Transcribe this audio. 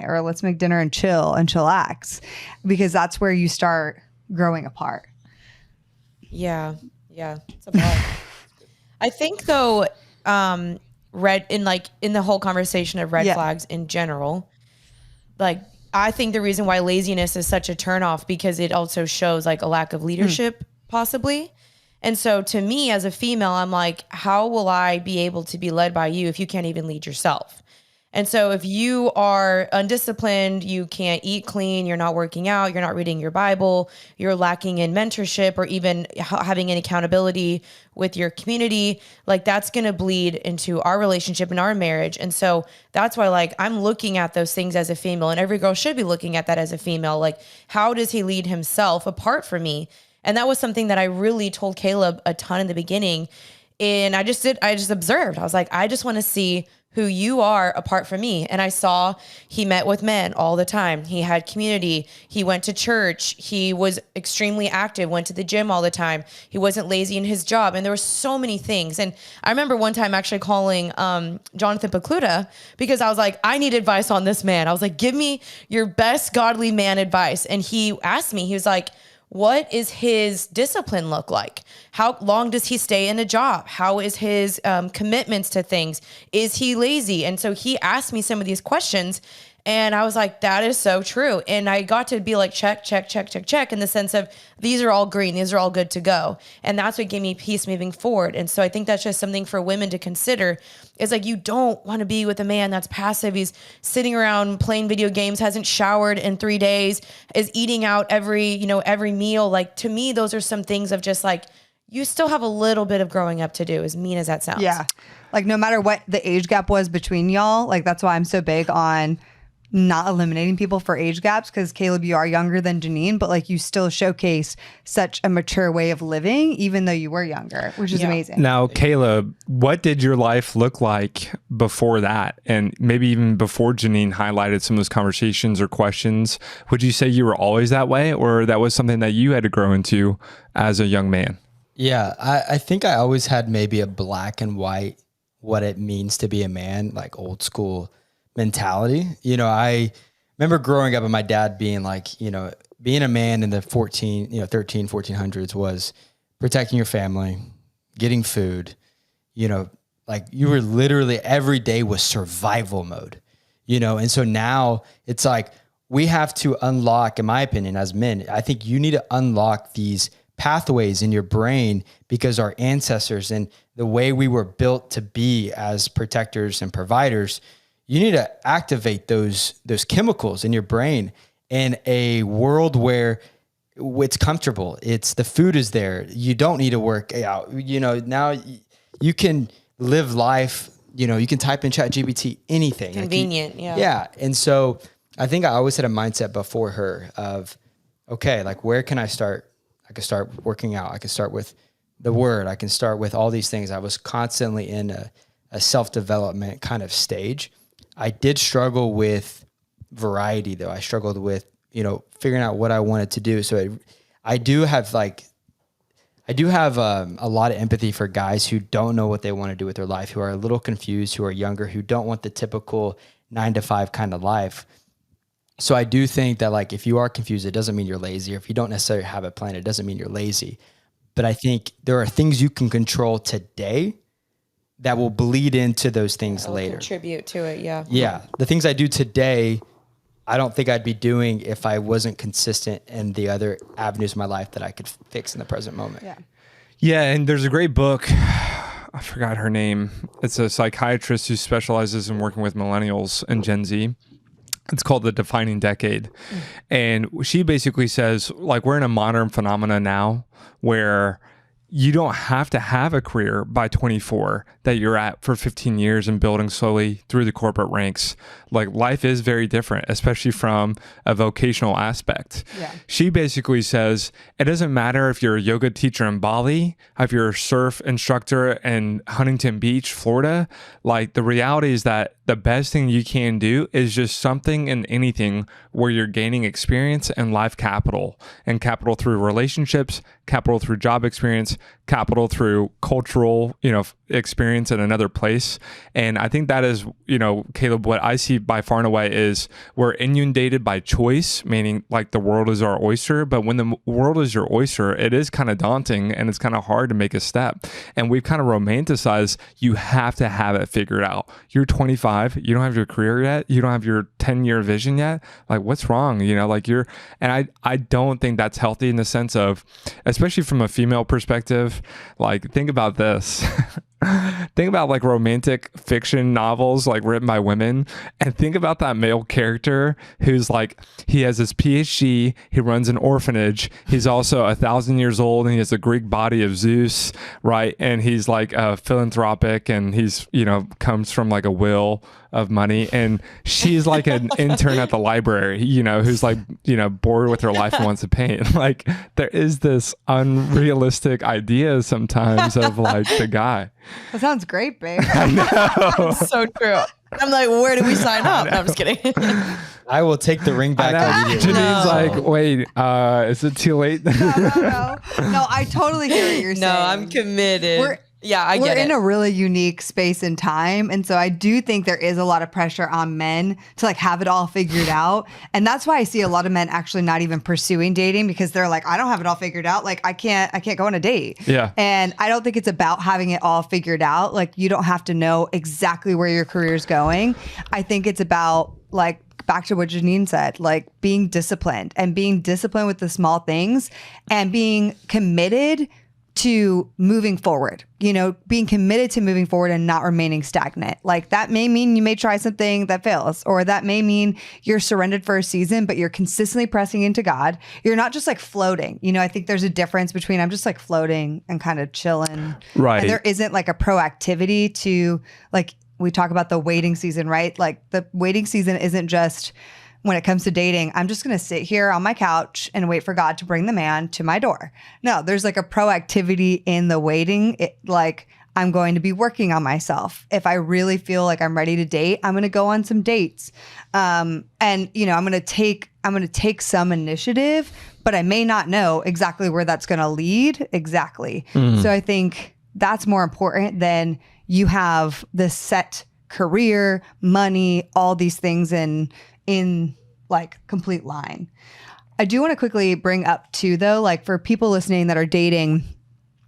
or let's make dinner and chillax, because that's where you start growing apart. Yeah. It's a lot. I think though, in the whole conversation of red flags in general, like I think the reason why laziness is such a turnoff, because it also shows like a lack of leadership possibly. And so to me as a female, I'm like, how will I be able to be led by you if you can't even lead yourself? And so if you are undisciplined, you can't eat clean, you're not working out, you're not reading your Bible, you're lacking in mentorship or even having an accountability with your community, like that's going to bleed into our relationship and our marriage. And so that's why like I'm looking at those things as a female, and every girl should be looking at that as a female. Like, how does he lead himself apart from me? And that was something that I really told Caleb a ton in the beginning. And I just observed. I was like, I just want to see who you are apart from me. And I saw he met with men all the time. He had community. He went to church. He was extremely active, went to the gym all the time. He wasn't lazy in his job. And there were so many things. And I remember one time actually calling Jonathan Pacluda, because I was like, I need advice on this man. I was like, give me your best godly man advice. And he asked me, he was like, what is his discipline look like? How long does he stay in a job? How is his commitments to things? Is he lazy? And so he asked me some of these questions, and I was like, that is so true. And I got to be like, check, in the sense of these are all green. These are all good to go. And that's what gave me peace moving forward. And so I think that's just something for women to consider, is like, you don't want to be with a man that's passive. He's sitting around playing video games, hasn't showered in 3 days, is eating out every meal. Like, to me, those are some things of just like, you still have a little bit of growing up to do, as mean as that sounds. Yeah. Like, no matter what the age gap was between y'all, like, that's why I'm so big on not eliminating people for age gaps, because Caleb, you are younger than Janine, but like you still showcase such a mature way of living, even though you were younger, which is amazing. Now, Caleb, what did your life look like before that? And maybe even before Janine highlighted some of those conversations or questions, would you say you were always that way, or that was something that you had to grow into as a young man? Yeah, I think I always had maybe a black and white, what it means to be a man, like old school mentality. I remember growing up and my dad being like, being a man in the 1400s was protecting your family, getting food, like you were literally every day was survival mode, and so now it's like we have to unlock, in my opinion, as men, I think you need to unlock these pathways in your brain, because our ancestors and the way we were built to be as protectors and providers, you need to activate those chemicals in your brain in a world where it's comfortable. It's the food is there. You don't need to work out. Now you can live life. You can type in ChatGPT anything. Convenient, Yeah, and so I think I always had a mindset before her of, okay, like where can I start? I could start working out. I could start with the word. I can start with all these things. I was constantly in a self-development kind of stage. I did struggle with variety, though. I struggled with, figuring out what I wanted to do. So I do have a lot of empathy for guys who don't know what they want to do with their life, who are a little confused, who are younger, who don't want the typical 9-to-5 kind of life. So I do think that like, if you are confused, it doesn't mean you're lazy. Or if you don't necessarily have a plan, it doesn't mean you're lazy. But I think there are things you can control today that will bleed into those things later. Contribute to it, yeah. Yeah. The things I do today, I don't think I'd be doing if I wasn't consistent in the other avenues of my life that I could fix in the present moment. Yeah. Yeah, and there's a great book. I forgot her name. It's a psychiatrist who specializes in working with millennials and Gen Z. It's called The Defining Decade. And she basically says, like, we're in a modern phenomena now where you don't have to have a career by 24 that you're at for 15 years and building slowly through the corporate ranks. Like, life is very different, especially from a vocational aspect. Yeah. She basically says, it doesn't matter if you're a yoga teacher in Bali, if you're a surf instructor in Huntington Beach, Florida. Like, the reality is that the best thing you can do is just something and anything where you're gaining experience and life capital, and capital through relationships, capital through job experience, capital through cultural, experience in another place. And I think that is, Caleb, what I see by far and away is we're inundated by choice, meaning like the world is our oyster. But when the world is your oyster, it is kind of daunting and it's kind of hard to make a step. And we've kind of romanticized, you have to have it figured out. You're 25, you don't have your career yet, you don't have your 10-year vision yet. Like, what's wrong? And I don't think that's healthy in the sense of, especially from a female perspective. Like, think about this. Think about like romantic fiction novels like written by women, and think about that male character who's like, he has his PhD, he runs an orphanage, he's also 1,000 years old, and he has the Greek body of Zeus, right? And he's like philanthropic, and he's comes from like a will of money, and she's like an intern at the library, who's like bored with her life and wants to paint. Like, there is this unrealistic idea sometimes of like the guy. That sounds great, babe. I know. So true. I'm like, where do we sign up? No, I'm just kidding. I will take the ring back immediately. Janine's like, wait, is it too late? No, I totally hear what you're saying. No, I'm committed. We're in a really unique space and time. And so I do think there is a lot of pressure on men to like have it all figured out. And that's why I see a lot of men actually not even pursuing dating, because they're like, I don't have it all figured out. Like, I can't go on a date. Yeah. And I don't think it's about having it all figured out. Like, you don't have to know exactly where your career is going. I think it's about, like, back to what Janine said, like being disciplined with the small things and being committed to moving forward, being committed to moving forward and not remaining stagnant. Like, that may mean you may try something that fails, or that may mean you're surrendered for a season, but you're consistently pressing into God. You're not just like floating. I think there's a difference between I'm just like floating and kind of chilling. Right. And there isn't like a proactivity to, like, we talk about the waiting season, right? Like, the waiting season isn't just when it comes to dating, I'm just going to sit here on my couch and wait for God to bring the man to my door. No, there's like a proactivity in the waiting. Like, I'm going to be working on myself. If I really feel like I'm ready to date, I'm going to go on some dates. And I'm going to take some initiative, but I may not know exactly where that's going to lead. Exactly. Mm-hmm. So I think that's more important than you have this set career, money, all these things in like complete line. I do want to quickly bring up too, though, like for people listening that are dating,